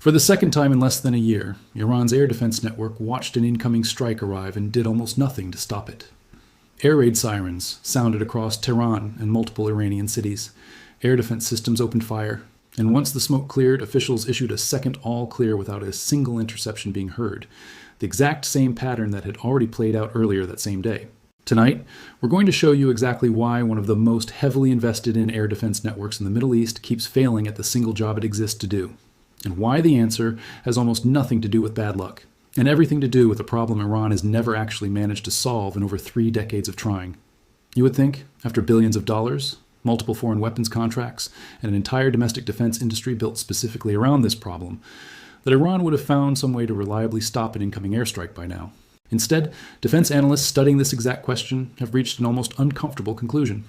For the second time in less than a year, Iran's air defense network watched an incoming strike arrive and did almost nothing to stop it. Air raid sirens sounded across Tehran and multiple Iranian cities. Air defense systems opened fire, and once the smoke cleared, officials issued a second all-clear without a single interception being heard, the exact same pattern that had already played out earlier that same day. Tonight, we're going to show you exactly why one of the most heavily invested in air defense networks in the Middle East keeps failing at the single job it exists to do, and why the answer has almost nothing to do with bad luck, and everything to do with a problem Iran has never actually managed to solve in over 3 decades of trying. You would think, after billions of dollars, multiple foreign weapons contracts, and an entire domestic defense industry built specifically around this problem, that Iran would have found some way to reliably stop an incoming airstrike by now. Instead, defense analysts studying this exact question have reached an almost uncomfortable conclusion.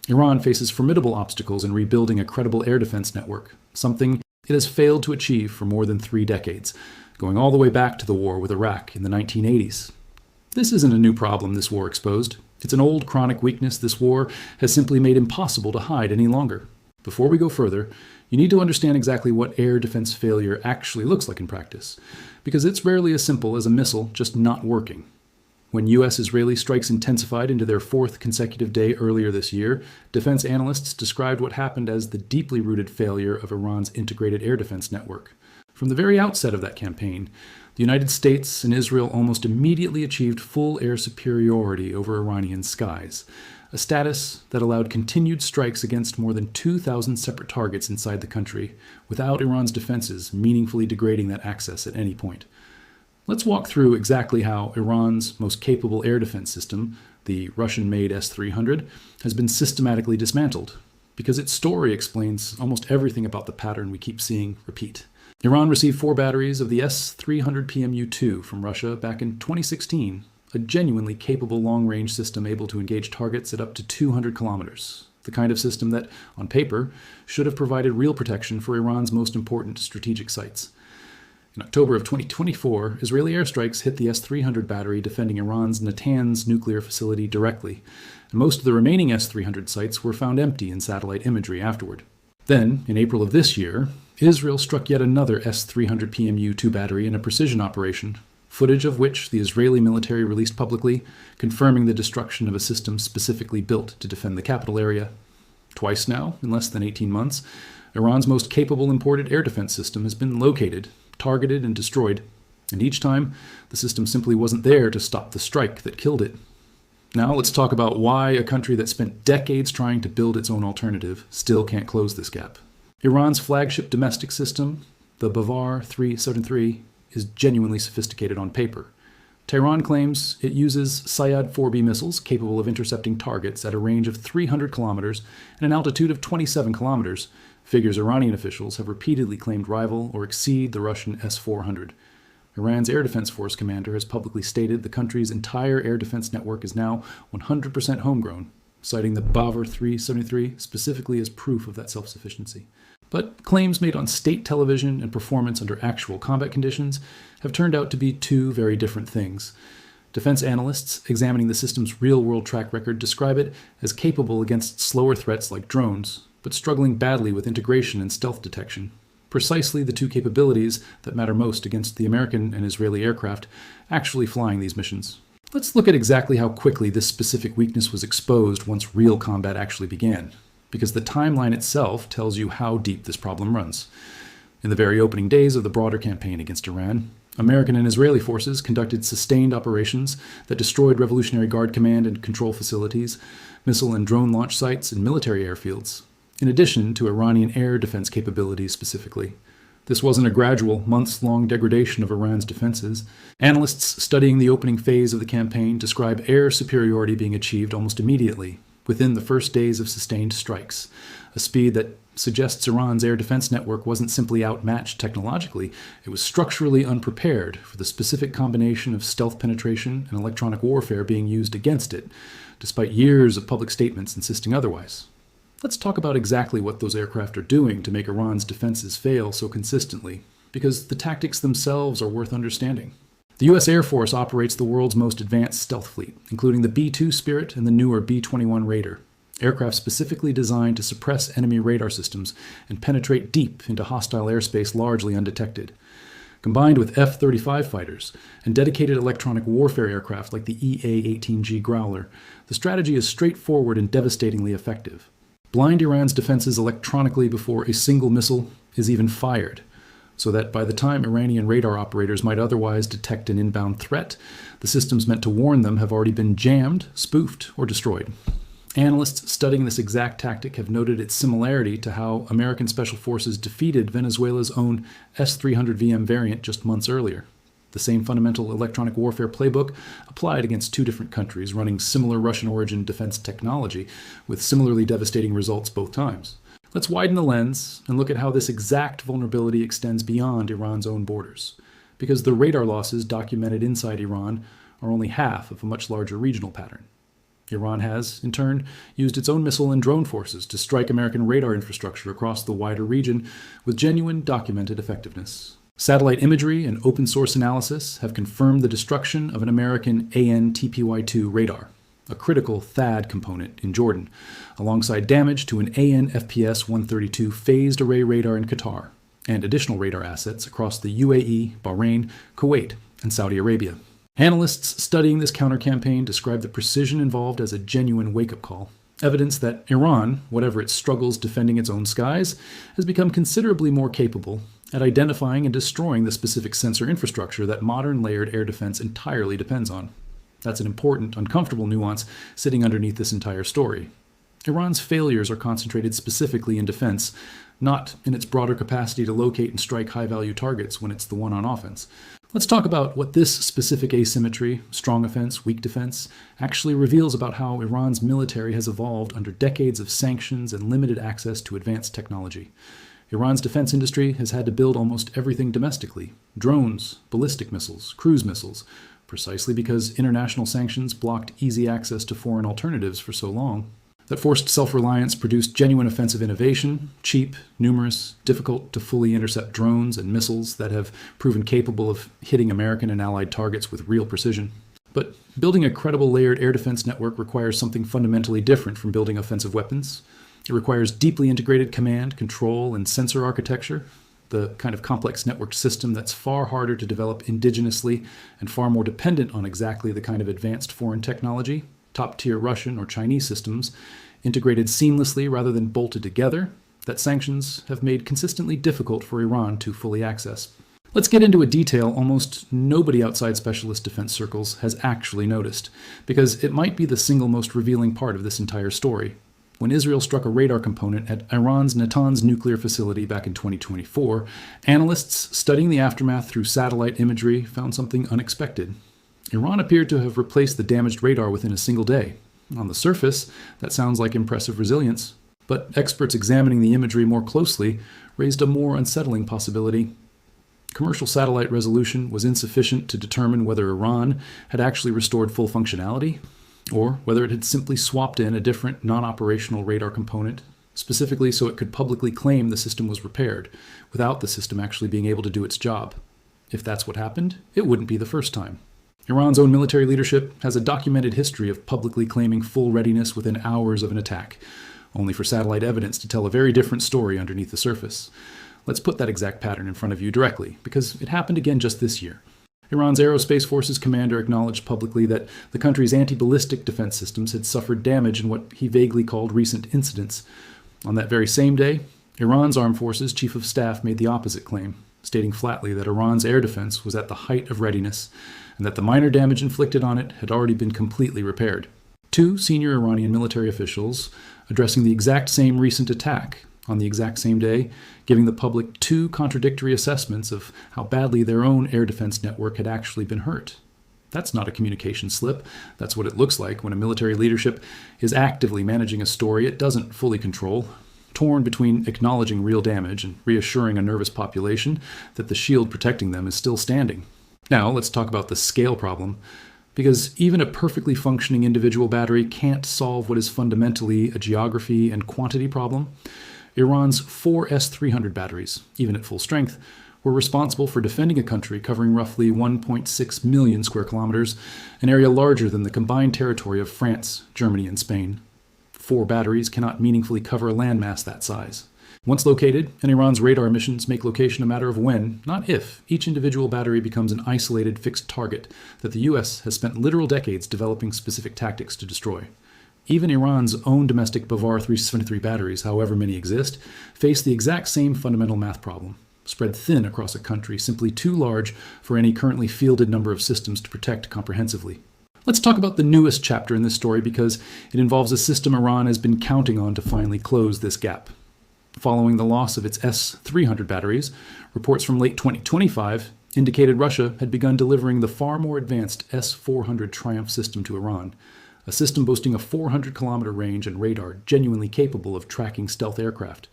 Iran faces formidable obstacles in rebuilding a credible air defense network, something it has failed to achieve for more than 3 decades, going all the way back to the war with Iraq in the 1980s. This isn't a new problem this war exposed. It's an old chronic weakness this war has simply made impossible to hide any longer. Before we go further, you need to understand exactly what air defense failure actually looks like in practice, because it's rarely as simple as a missile just not working. When U.S.-Israeli strikes intensified into their 4th consecutive day earlier this year, defense analysts described what happened as the deeply rooted failure of Iran's integrated air defense network. From the very outset of that campaign, the United States and Israel almost immediately achieved full air superiority over Iranian skies, a status that allowed continued strikes against more than 2,000 separate targets inside the country, without Iran's defenses meaningfully degrading that access at any point. Let's walk through exactly how Iran's most capable air defense system, the Russian-made S-300, has been systematically dismantled, because its story explains almost everything about the pattern we keep seeing repeat. Iran received 4 batteries of the S-300PMU-2 from Russia back in 2016, a genuinely capable long-range system able to engage targets at up to 200 kilometers, the kind of system that, on paper, should have provided real protection for Iran's most important strategic sites. In October of 2024, Israeli airstrikes hit the S-300 battery defending Iran's Natanz nuclear facility directly, and most of the remaining S-300 sites were found empty in satellite imagery afterward. Then, in April of this year, Israel struck yet another S-300PMU-2 battery in a precision operation, footage of which the Israeli military released publicly, confirming the destruction of a system specifically built to defend the capital area. Twice now, in less than 18 months, Iran's most capable imported air defense system has been located, targeted, and destroyed, and each time, the system simply wasn't there to stop the strike that killed it. Now let's talk about why a country that spent decades trying to build its own alternative still can't close this gap. Iran's flagship domestic system, the Bavar-373, is genuinely sophisticated on paper. Tehran claims it uses Sayad-4B missiles capable of intercepting targets at a range of 300 kilometers and an altitude of 27 kilometers, figures Iranian officials have repeatedly claimed rival or exceed the Russian S-400. Iran's Air Defense Force commander has publicly stated the country's entire air defense network is now 100% homegrown, citing the Bavar-373 specifically as proof of that self-sufficiency. But claims made on state television and performance under actual combat conditions have turned out to be 2 very different things. Defense analysts examining the system's real-world track record describe it as capable against slower threats like drones, but struggling badly with integration and stealth detection. Precisely the 2 capabilities that matter most against the American and Israeli aircraft actually flying these missions. Let's look at exactly how quickly this specific weakness was exposed once real combat actually began, because the timeline itself tells you how deep this problem runs. In the very opening days of the broader campaign against Iran, American and Israeli forces conducted sustained operations that destroyed Revolutionary Guard command and control facilities, missile and drone launch sites, and military airfields, in addition to Iranian air defense capabilities specifically. This wasn't a gradual, months-long degradation of Iran's defenses. Analysts studying the opening phase of the campaign describe air superiority being achieved almost immediately, within the first days of sustained strikes, a speed that suggests Iran's air defense network wasn't simply outmatched technologically, it was structurally unprepared for the specific combination of stealth penetration and electronic warfare being used against it, despite years of public statements insisting otherwise. Let's talk about exactly what those aircraft are doing to make Iran's defenses fail so consistently, because the tactics themselves are worth understanding. The U.S. Air Force operates the world's most advanced stealth fleet, including the B-2 Spirit and the newer B-21 Raider. aircraft specifically designed to suppress enemy radar systems and penetrate deep into hostile airspace largely undetected. Combined with F-35 fighters and dedicated electronic warfare aircraft like the EA-18G Growler, the strategy is straightforward and devastatingly effective. Blind Iran's defenses electronically before a single missile is even fired, so that by the time Iranian radar operators might otherwise detect an inbound threat, the systems meant to warn them have already been jammed, spoofed, or destroyed. Analysts studying this exact tactic have noted its similarity to how American Special Forces defeated Venezuela's own S-300VM variant just months earlier. The same fundamental electronic warfare playbook applied against two different countries running similar Russian-origin defense technology with similarly devastating results both times. Let's widen the lens and look at how this exact vulnerability extends beyond Iran's own borders, because the radar losses documented inside Iran are only half of a much larger regional pattern. Iran has, in turn, used its own missile and drone forces to strike American radar infrastructure across the wider region with genuine documented effectiveness. Satellite imagery and open-source analysis have confirmed the destruction of an American AN-TPY-2 radar, a critical THAAD component in Jordan, alongside damage to an AN-FPS-132 phased array radar in Qatar, and additional radar assets across the UAE, Bahrain, Kuwait, and Saudi Arabia. Analysts studying this counter-campaign describe the precision involved as a genuine wake-up call, evidence that Iran, whatever its struggles defending its own skies, has become considerably more capable at identifying and destroying the specific sensor infrastructure that modern layered air defense entirely depends on. That's an important, uncomfortable nuance sitting underneath this entire story. Iran's failures are concentrated specifically in defense, not in its broader capacity to locate and strike high-value targets when it's the one on offense. Let's talk about what this specific asymmetry, strong offense, weak defense, actually reveals about how Iran's military has evolved under decades of sanctions and limited access to advanced technology. Iran's defense industry has had to build almost everything domestically: drones, ballistic missiles, cruise missiles, precisely because international sanctions blocked easy access to foreign alternatives for so long. That forced self-reliance produced genuine offensive innovation, cheap, numerous, difficult to fully intercept drones and missiles that have proven capable of hitting American and allied targets with real precision. But building a credible layered air defense network requires something fundamentally different from building offensive weapons. It requires deeply integrated command, control, and sensor architecture, the kind of complex networked system that's far harder to develop indigenously and far more dependent on exactly the kind of advanced foreign technology, top-tier Russian or Chinese systems, integrated seamlessly rather than bolted together, that sanctions have made consistently difficult for Iran to fully access. Let's get into a detail almost nobody outside specialist defense circles has actually noticed, because it might be the single most revealing part of this entire story. When Israel struck a radar component at Iran's Natanz nuclear facility back in 2024, analysts studying the aftermath through satellite imagery found something unexpected. Iran appeared to have replaced the damaged radar within a single day. On the surface, that sounds like impressive resilience, but experts examining the imagery more closely raised a more unsettling possibility. Commercial satellite resolution was insufficient to determine whether Iran had actually restored full functionality, or whether it had simply swapped in a different non-operational radar component, specifically so it could publicly claim the system was repaired, without the system actually being able to do its job. If that's what happened, it wouldn't be the first time. Iran's own military leadership has a documented history of publicly claiming full readiness within hours of an attack, only for satellite evidence to tell a very different story underneath the surface. Let's put that exact pattern in front of you directly, because it happened again just this year. Iran's Aerospace Forces commander acknowledged publicly that the country's anti-ballistic defense systems had suffered damage in what he vaguely called recent incidents. On that very same day, Iran's Armed Forces Chief of Staff made the opposite claim, stating flatly that Iran's air defense was at the height of readiness, and that the minor damage inflicted on it had already been completely repaired. Two senior Iranian military officials addressing the exact same recent attack on the exact same day, giving the public two contradictory assessments of how badly their own air defense network had actually been hurt. That's not a communication slip. That's what it looks like when a military leadership is actively managing a story it doesn't fully control, torn between acknowledging real damage and reassuring a nervous population that the shield protecting them is still standing. Now, let's talk about the scale problem, because even a perfectly functioning individual battery can't solve what is fundamentally a geography and quantity problem. Iran's 4 S-300 batteries, even at full strength, were responsible for defending a country covering roughly 1.6 million square kilometers, an area larger than the combined territory of France, Germany, and Spain. 4 batteries cannot meaningfully cover a landmass that size. Once located, and Iran's radar missions make location a matter of when, not if, each individual battery becomes an isolated, fixed target that the US has spent literal decades developing specific tactics to destroy. Even Iran's own domestic Bavar-373 batteries, however many exist, face the exact same fundamental math problem, spread thin across a country simply too large for any currently fielded number of systems to protect comprehensively. Let's talk about the newest chapter in this story because it involves a system Iran has been counting on to finally close this gap. Following the loss of its S-300 batteries, reports from late 2025 indicated Russia had begun delivering the far more advanced S-400 Triumph system to Iran, a system boasting a 400-kilometer range and radar genuinely capable of tracking stealth aircraft.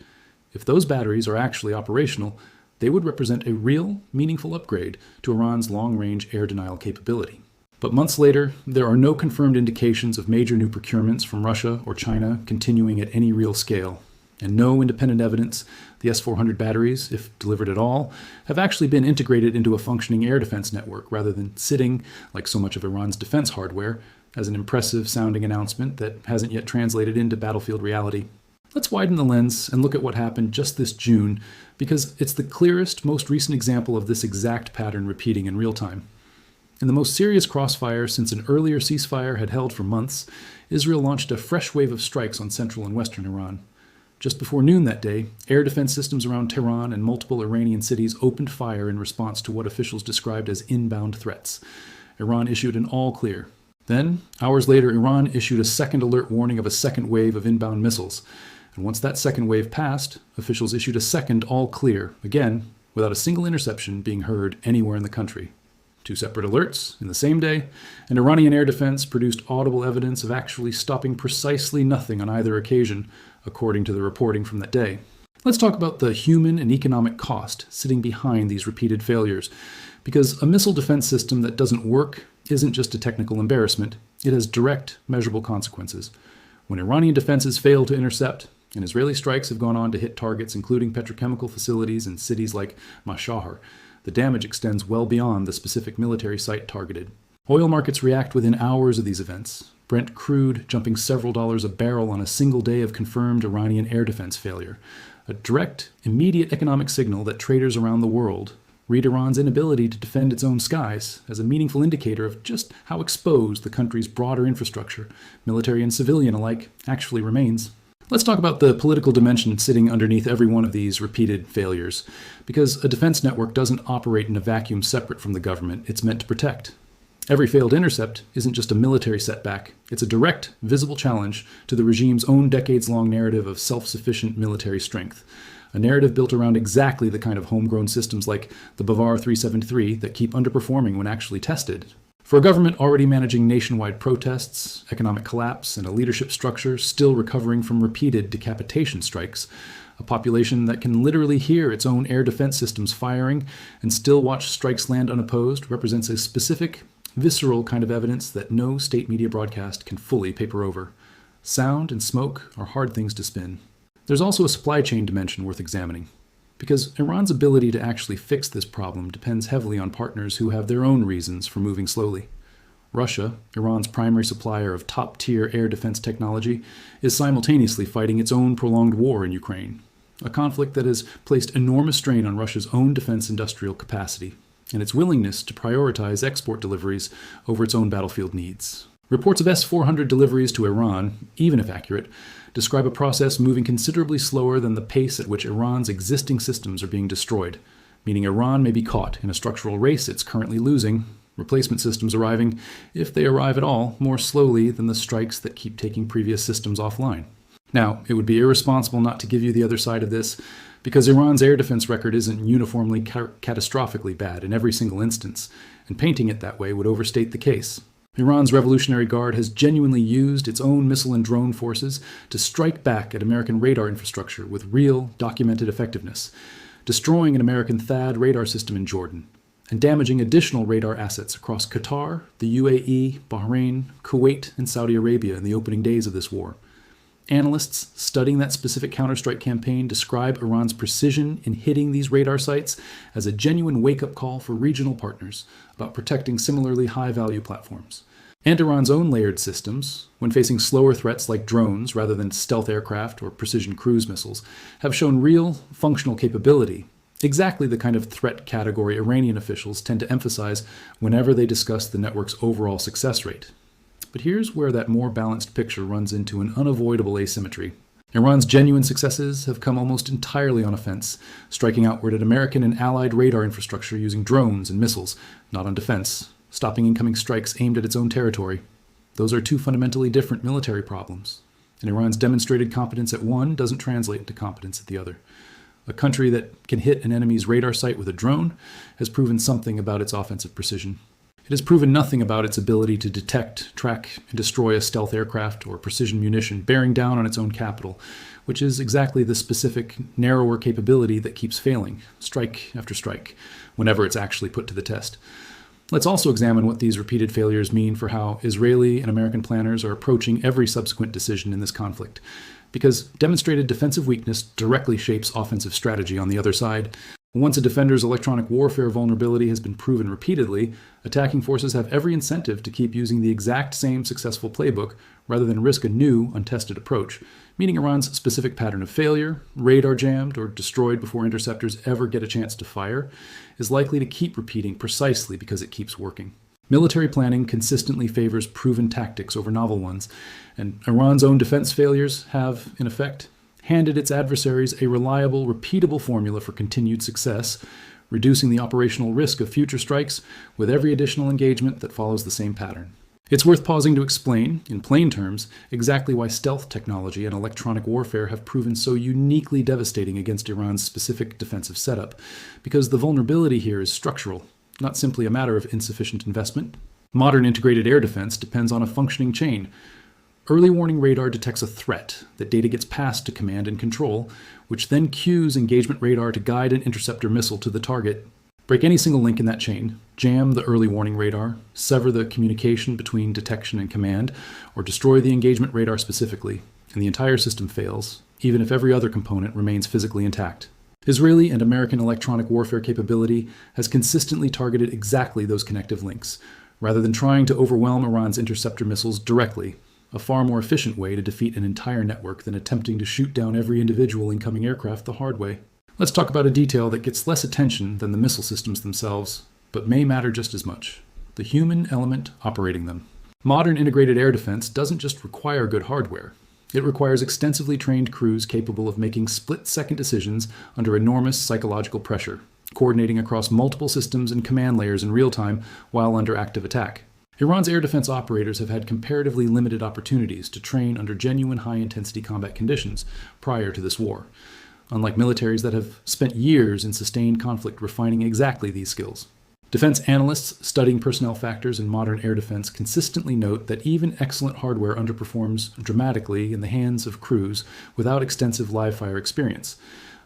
If those batteries are actually operational, they would represent a real, meaningful upgrade to Iran's long-range air denial capability. But months later, there are no confirmed indications of major new procurements from Russia or China continuing at any real scale, and no independent evidence the S-400 batteries, if delivered at all, have actually been integrated into a functioning air defense network rather than sitting, like so much of Iran's defense hardware, as an impressive-sounding announcement that hasn't yet translated into battlefield reality. Let's widen the lens and look at what happened just this June, because it's the clearest, most recent example of this exact pattern repeating in real time. In the most serious crossfire since an earlier ceasefire had held for months, Israel launched a fresh wave of strikes on central and western Iran. Just before noon that day, air defense systems around Tehran and multiple Iranian cities opened fire in response to what officials described as inbound threats. Iran issued an all-clear. Then, hours later, Iran issued a second alert warning of a second wave of inbound missiles. And once that second wave passed, officials issued a second all-clear, again, without a single interception being heard anywhere in the country. 2 separate alerts in the same day, and Iranian air defense produced audible evidence of actually stopping precisely nothing on either occasion, according to the reporting from that day. Let's talk about the human and economic cost sitting behind these repeated failures, because a missile defense system that doesn't work isn't just a technical embarrassment, it has direct, measurable consequences. When Iranian defenses fail to intercept, and Israeli strikes have gone on to hit targets including petrochemical facilities in cities like Mashhad, the damage extends well beyond the specific military site targeted. Oil markets react within hours of these events, Brent crude jumping several dollars a barrel on a single day of confirmed Iranian air defense failure, a direct, immediate economic signal that traders around the world read Iran's inability to defend its own skies as a meaningful indicator of just how exposed the country's broader infrastructure, military and civilian alike, actually remains. Let's talk about the political dimension sitting underneath every one of these repeated failures, because a defense network doesn't operate in a vacuum separate from the government it's meant to protect. Every failed intercept isn't just a military setback, it's a direct, visible challenge to the regime's own decades-long narrative of self-sufficient military strength, a narrative built around exactly the kind of homegrown systems like the Bavar-373 that keep underperforming when actually tested. For a government already managing nationwide protests, economic collapse, and a leadership structure still recovering from repeated decapitation strikes, a population that can literally hear its own air defense systems firing and still watch strikes land unopposed represents a specific, visceral kind of evidence that no state media broadcast can fully paper over. Sound and smoke are hard things to spin. There's also a supply chain dimension worth examining, because Iran's ability to actually fix this problem depends heavily on partners who have their own reasons for moving slowly. Russia, Iran's primary supplier of top-tier air defense technology, is simultaneously fighting its own prolonged war in Ukraine, a conflict that has placed enormous strain on Russia's own defense industrial capacity and its willingness to prioritize export deliveries over its own battlefield needs. Reports of S-400 deliveries to Iran, even if accurate, describe a process moving considerably slower than the pace at which Iran's existing systems are being destroyed, meaning Iran may be caught in a structural race it's currently losing, replacement systems arriving, if they arrive at all, more slowly than the strikes that keep taking previous systems offline. Now, it would be irresponsible not to give you the other side of this, because Iran's air defense record isn't uniformly catastrophically bad in every single instance, and painting it that way would overstate the case. Iran's Revolutionary Guard has genuinely used its own missile and drone forces to strike back at American radar infrastructure with real, documented effectiveness, destroying an American THAAD radar system in Jordan, and damaging additional radar assets across Qatar, the UAE, Bahrain, Kuwait, and Saudi Arabia in the opening days of this war. Analysts studying that specific counterstrike campaign describe Iran's precision in hitting these radar sites as a genuine wake-up call for regional partners about protecting similarly high-value platforms. And Iran's own layered systems, when facing slower threats like drones rather than stealth aircraft or precision cruise missiles, have shown real functional capability, exactly the kind of threat category Iranian officials tend to emphasize whenever they discuss the network's overall success rate. But here's where that more balanced picture runs into an unavoidable asymmetry. Iran's genuine successes have come almost entirely on offense, striking outward at American and allied radar infrastructure using drones and missiles, not on defense, stopping incoming strikes aimed at its own territory. Those are two fundamentally different military problems, and Iran's demonstrated competence at one doesn't translate into competence at the other. A country that can hit an enemy's radar site with a drone has proven something about its offensive precision. It has proven nothing about its ability to detect, track, and destroy a stealth aircraft or precision munition bearing down on its own capital, which is exactly the specific, narrower capability that keeps failing, strike after strike, whenever it's actually put to the test. Let's also examine what these repeated failures mean for how Israeli and American planners are approaching every subsequent decision in this conflict, because demonstrated defensive weakness directly shapes offensive strategy on the other side. Once a defender's electronic warfare vulnerability has been proven repeatedly, attacking forces have every incentive to keep using the exact same successful playbook rather than risk a new, untested approach, meaning Iran's specific pattern of failure, radar jammed or destroyed before interceptors ever get a chance to fire, is likely to keep repeating precisely because it keeps working. Military planning consistently favors proven tactics over novel ones, and Iran's own defense failures have, in effect, handed its adversaries a reliable, repeatable formula for continued success, reducing the operational risk of future strikes with every additional engagement that follows the same pattern. It's worth pausing to explain, in plain terms, exactly why stealth technology and electronic warfare have proven so uniquely devastating against Iran's specific defensive setup, because the vulnerability here is structural, not simply a matter of insufficient investment. Modern integrated air defense depends on a functioning chain. Early warning radar detects a threat that data gets passed to command and control, which then cues engagement radar to guide an interceptor missile to the target. Break any single link in that chain, jam the early warning radar, sever the communication between detection and command, or destroy the engagement radar specifically, and the entire system fails, even if every other component remains physically intact. Israeli and American electronic warfare capability has consistently targeted exactly those connective links, rather than trying to overwhelm Iran's interceptor missiles directly, a far more efficient way to defeat an entire network than attempting to shoot down every individual incoming aircraft the hard way. Let's talk about a detail that gets less attention than the missile systems themselves, but may matter just as much: the human element operating them. Modern integrated air defense doesn't just require good hardware. It requires extensively trained crews capable of making split-second decisions under enormous psychological pressure, coordinating across multiple systems and command layers in real time while under active attack. Iran's air defense operators have had comparatively limited opportunities to train under genuine high-intensity combat conditions prior to this war, unlike militaries that have spent years in sustained conflict refining exactly these skills. Defense analysts studying personnel factors in modern air defense consistently note that even excellent hardware underperforms dramatically in the hands of crews without extensive live-fire experience,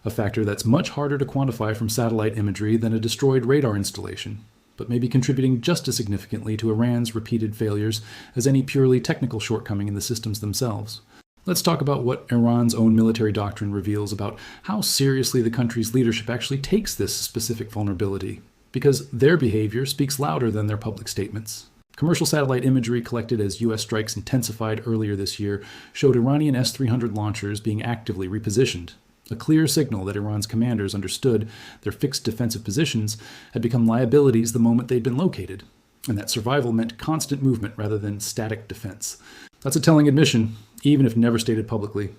a factor that's much harder to quantify from satellite imagery than a destroyed radar installation, but may be contributing just as significantly to Iran's repeated failures as any purely technical shortcoming in the systems themselves. Let's talk about what Iran's own military doctrine reveals about how seriously the country's leadership actually takes this specific vulnerability, because their behavior speaks louder than their public statements. Commercial satellite imagery collected as U.S. strikes intensified earlier this year showed Iranian S-300 launchers being actively repositioned, a clear signal that Iran's commanders understood their fixed defensive positions had become liabilities the moment they'd been located, and that survival meant constant movement rather than static defense. That's a telling admission, even if never stated publicly.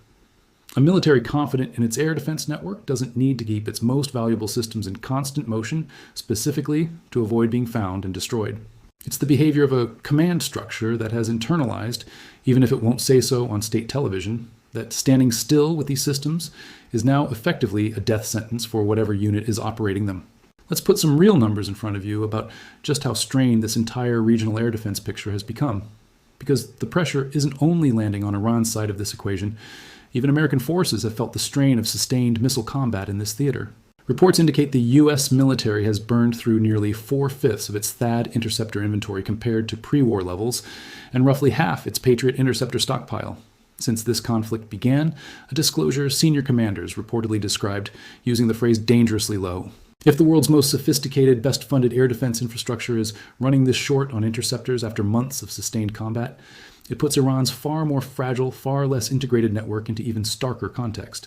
A military confident in its air defense network doesn't need to keep its most valuable systems in constant motion, specifically to avoid being found and destroyed. It's the behavior of a command structure that has internalized, even if it won't say so on state television, that standing still with these systems is now effectively a death sentence for whatever unit is operating them. Let's put some real numbers in front of you about just how strained this entire regional air defense picture has become. Because the pressure isn't only landing on Iran's side of this equation. Even American forces have felt the strain of sustained missile combat in this theater. Reports indicate the U.S. military has burned through nearly 4/5 of its THAAD interceptor inventory compared to pre-war levels, and roughly half its Patriot interceptor stockpile. Since this conflict began, a disclosure senior commanders reportedly described using the phrase dangerously low, If the world's most sophisticated, best-funded air defense infrastructure is running this short on interceptors after months of sustained combat, it puts Iran's far more fragile, far less integrated network into even starker context.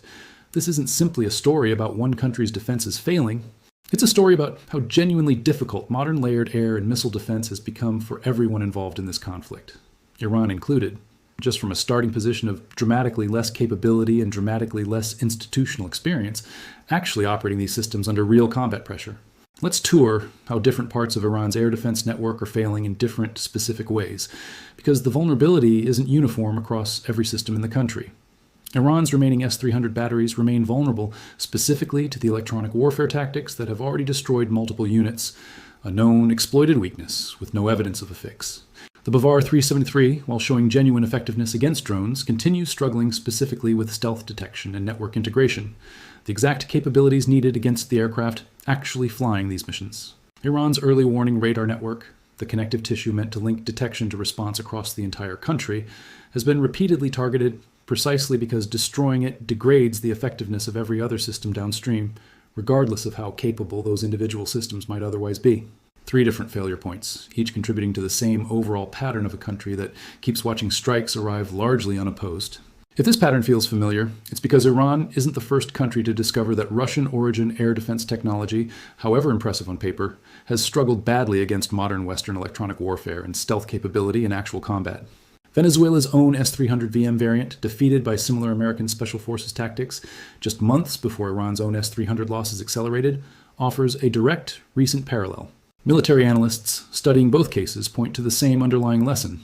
This isn't simply a story about one country's defenses failing. It's a story about how genuinely difficult modern layered air and missile defense has become for everyone involved in this conflict, Iran included, just from a starting position of dramatically less capability and dramatically less institutional experience, actually operating these systems under real combat pressure. Let's tour how different parts of Iran's air defense network are failing in different specific ways, because the vulnerability isn't uniform across every system in the country. Iran's remaining S-300 batteries remain vulnerable specifically to the electronic warfare tactics that have already destroyed multiple units, a known exploited weakness with no evidence of a fix. The Bavar-373, while showing genuine effectiveness against drones, continues struggling specifically with stealth detection and network integration, the exact capabilities needed against the aircraft actually flying these missions. Iran's early warning radar network, the connective tissue meant to link detection to response across the entire country, has been repeatedly targeted precisely because destroying it degrades the effectiveness of every other system downstream, regardless of how capable those individual systems might otherwise be. 3 different failure points, each contributing to the same overall pattern of a country that keeps watching strikes arrive largely unopposed. If this pattern feels familiar, it's because Iran isn't the first country to discover that Russian-origin air defense technology, however impressive on paper, has struggled badly against modern Western electronic warfare and stealth capability in actual combat. Venezuela's own S-300VM variant, defeated by similar American Special Forces tactics just months before Iran's own S-300 losses accelerated, offers a direct, recent parallel. Military analysts studying both cases point to the same underlying lesson.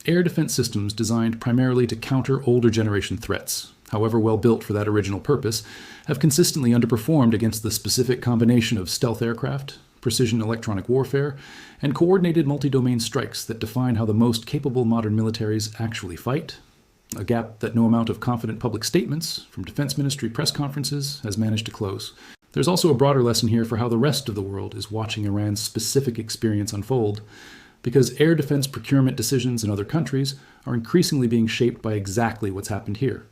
Air defense systems designed primarily to counter older generation threats, however well built for that original purpose, have consistently underperformed against the specific combination of stealth aircraft, precision electronic warfare, and coordinated multi-domain strikes that define how the most capable modern militaries actually fight, a gap that no amount of confident public statements from Defense Ministry press conferences has managed to close. There's also a broader lesson here for how the rest of the world is watching Iran's specific experience unfold, because air defense procurement decisions in other countries are increasingly being shaped by exactly what's happened here.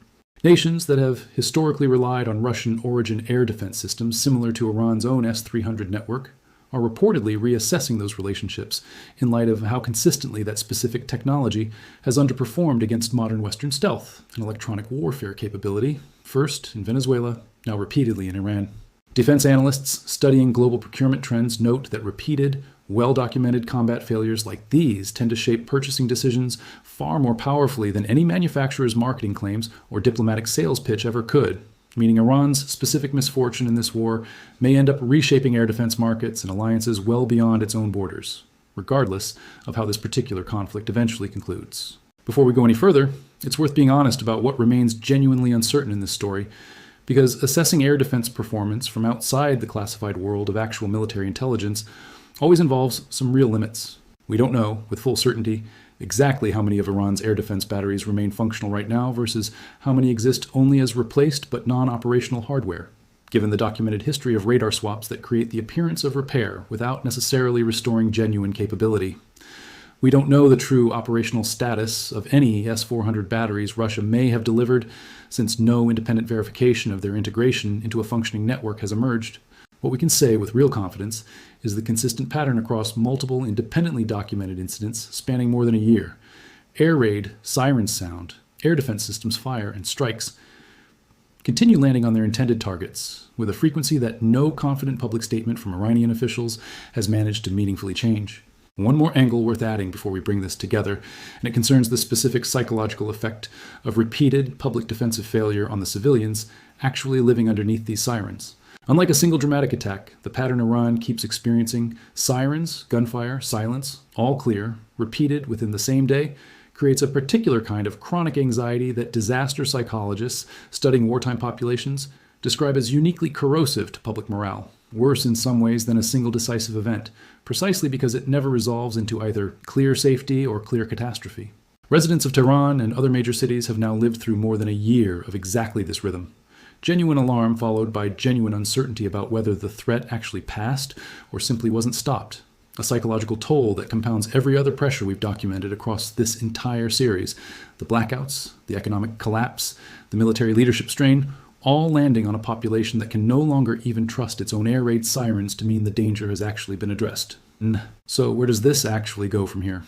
Nations that have historically relied on Russian-origin air defense systems similar to Iran's own S-300 network are reportedly reassessing those relationships in light of how consistently that specific technology has underperformed against modern Western stealth and electronic warfare capability, first in Venezuela, now repeatedly in Iran. Defense analysts studying global procurement trends note that repeated, well-documented combat failures like these tend to shape purchasing decisions far more powerfully than any manufacturer's marketing claims or diplomatic sales pitch ever could, meaning Iran's specific misfortune in this war may end up reshaping air defense markets and alliances well beyond its own borders, regardless of how this particular conflict eventually concludes. Before we go any further, it's worth being honest about what remains genuinely uncertain in this story, because assessing air defense performance from outside the classified world of actual military intelligence always involves some real limits. We don't know, with full certainty, exactly how many of Iran's air defense batteries remain functional right now versus how many exist only as replaced but non-operational hardware, given the documented history of radar swaps that create the appearance of repair without necessarily restoring genuine capability. We don't know the true operational status of any S-400 batteries Russia may have delivered, since no independent verification of their integration into a functioning network has emerged. What we can say with real confidence is the consistent pattern across multiple independently documented incidents spanning more than a year. Air raid, sirens sound, air defense systems fire, and strikes continue landing on their intended targets, with a frequency that no confident public statement from Iranian officials has managed to meaningfully change. One more angle worth adding before we bring this together, and it concerns the specific psychological effect of repeated public defensive failure on the civilians actually living underneath these sirens. Unlike a single dramatic attack, the pattern Iran keeps experiencing, sirens, gunfire, silence, all clear, repeated within the same day, creates a particular kind of chronic anxiety that disaster psychologists studying wartime populations describe as uniquely corrosive to public morale, worse in some ways than a single decisive event, precisely because it never resolves into either clear safety or clear catastrophe. Residents of Tehran and other major cities have now lived through more than a year of exactly this rhythm. Genuine alarm followed by genuine uncertainty about whether the threat actually passed or simply wasn't stopped. A psychological toll that compounds every other pressure we've documented across this entire series. The blackouts, the economic collapse, the military leadership strain, all landing on a population that can no longer even trust its own air raid sirens to mean the danger has actually been addressed. So where does this actually go from here?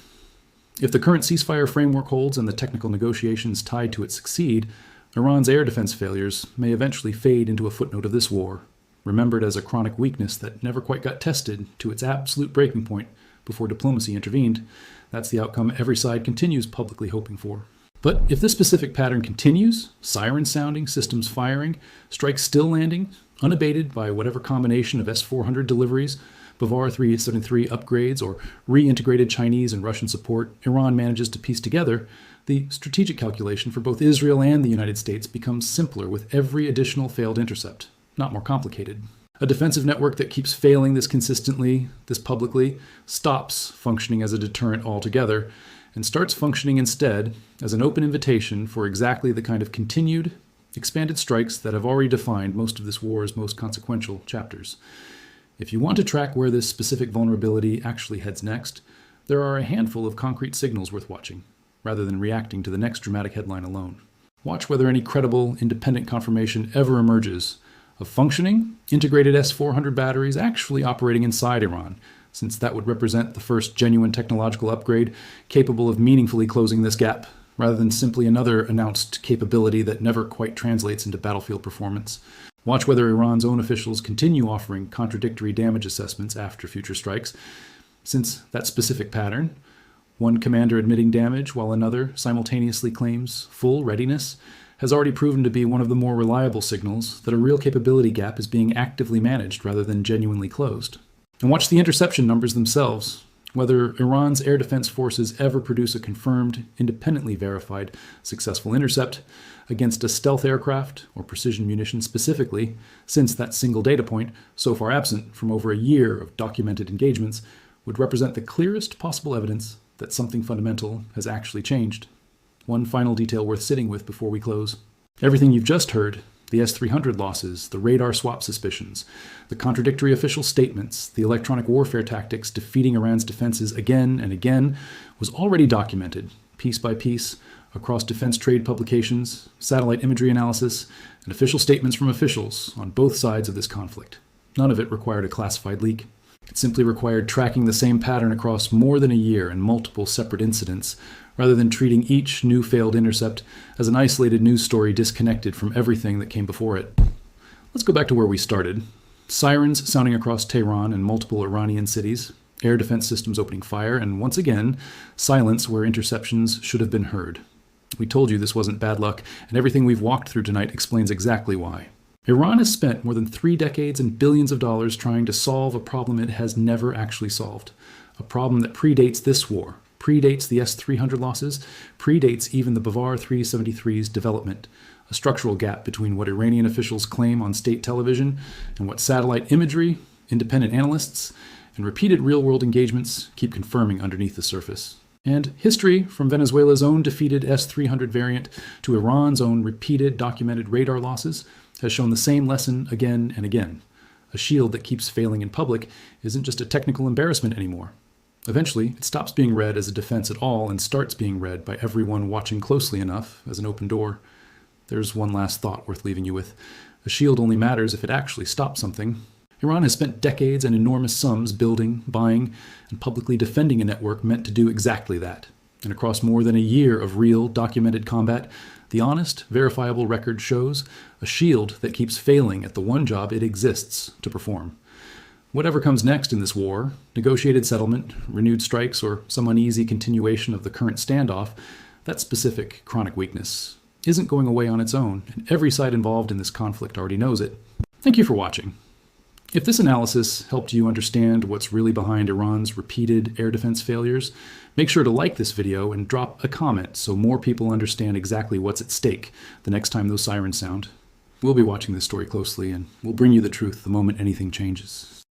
If the current ceasefire framework holds and the technical negotiations tied to it succeed, Iran's air defense failures may eventually fade into a footnote of this war, remembered as a chronic weakness that never quite got tested to its absolute breaking point before diplomacy intervened. That's the outcome every side continues publicly hoping for. But if this specific pattern continues, sirens sounding, systems firing, strikes still landing, unabated by whatever combination of S-400 deliveries, Bavar-373 upgrades, or reintegrated Chinese and Russian support Iran manages to piece together, the strategic calculation for both Israel and the United States becomes simpler with every additional failed intercept, not more complicated. A defensive network that keeps failing this consistently, this publicly, stops functioning as a deterrent altogether and starts functioning instead as an open invitation for exactly the kind of continued, expanded strikes that have already defined most of this war's most consequential chapters. If you want to track where this specific vulnerability actually heads next, there are a handful of concrete signals worth watching, rather than reacting to the next dramatic headline alone. Watch whether any credible, independent confirmation ever emerges of functioning, integrated S-400 batteries actually operating inside Iran, since that would represent the first genuine technological upgrade capable of meaningfully closing this gap, rather than simply another announced capability that never quite translates into battlefield performance. Watch whether Iran's own officials continue offering contradictory damage assessments after future strikes, since that specific pattern, one commander admitting damage while another simultaneously claims full readiness, has already proven to be one of the more reliable signals that a real capability gap is being actively managed rather than genuinely closed. And watch the interception numbers themselves, whether Iran's air defense forces ever produce a confirmed, independently verified, successful intercept against a stealth aircraft or precision munitions specifically, since that single data point, so far absent from over a year of documented engagements, would represent the clearest possible evidence that something fundamental has actually changed. One final detail worth sitting with before we close. Everything you've just heard, the S-300 losses, the radar swap suspicions, the contradictory official statements, the electronic warfare tactics defeating Iran's defenses again and again, was already documented, piece by piece, across defense trade publications, satellite imagery analysis, and official statements from officials on both sides of this conflict. None of it required a classified leak. It simply required tracking the same pattern across more than a year and multiple separate incidents, rather than treating each new failed intercept as an isolated news story disconnected from everything that came before it. Let's go back to where we started. Sirens sounding across Tehran and multiple Iranian cities, air defense systems opening fire, and once again, silence where interceptions should have been heard. We told you this wasn't bad luck, and everything we've walked through tonight explains exactly why. Iran has spent more than 3 decades and billions of dollars trying to solve a problem it has never actually solved. A problem that predates this war, predates the S-300 losses, predates even the Bavar-373's development. A structural gap between what Iranian officials claim on state television and what satellite imagery, independent analysts, and repeated real-world engagements keep confirming underneath the surface. And history, from Venezuela's own defeated S-300 variant to Iran's own repeated documented radar losses, has shown the same lesson again and again. A shield that keeps failing in public isn't just a technical embarrassment anymore. Eventually, it stops being read as a defense at all and starts being read by everyone watching closely enough as an open door. There's one last thought worth leaving you with. A shield only matters if it actually stops something. Iran has spent decades and enormous sums building, buying, and publicly defending a network meant to do exactly that. And across more than a year of real, documented combat, the honest, verifiable record shows a shield that keeps failing at the one job it exists to perform. Whatever comes next in this war, negotiated settlement, renewed strikes, or some uneasy continuation of the current standoff, that specific chronic weakness isn't going away on its own, and every side involved in this conflict already knows it. Thank you for watching. If this analysis helped you understand what's really behind Iran's repeated air defense failures, make sure to like this video and drop a comment so more people understand exactly what's at stake the next time those sirens sound. We'll be watching this story closely, and we'll bring you the truth the moment anything changes.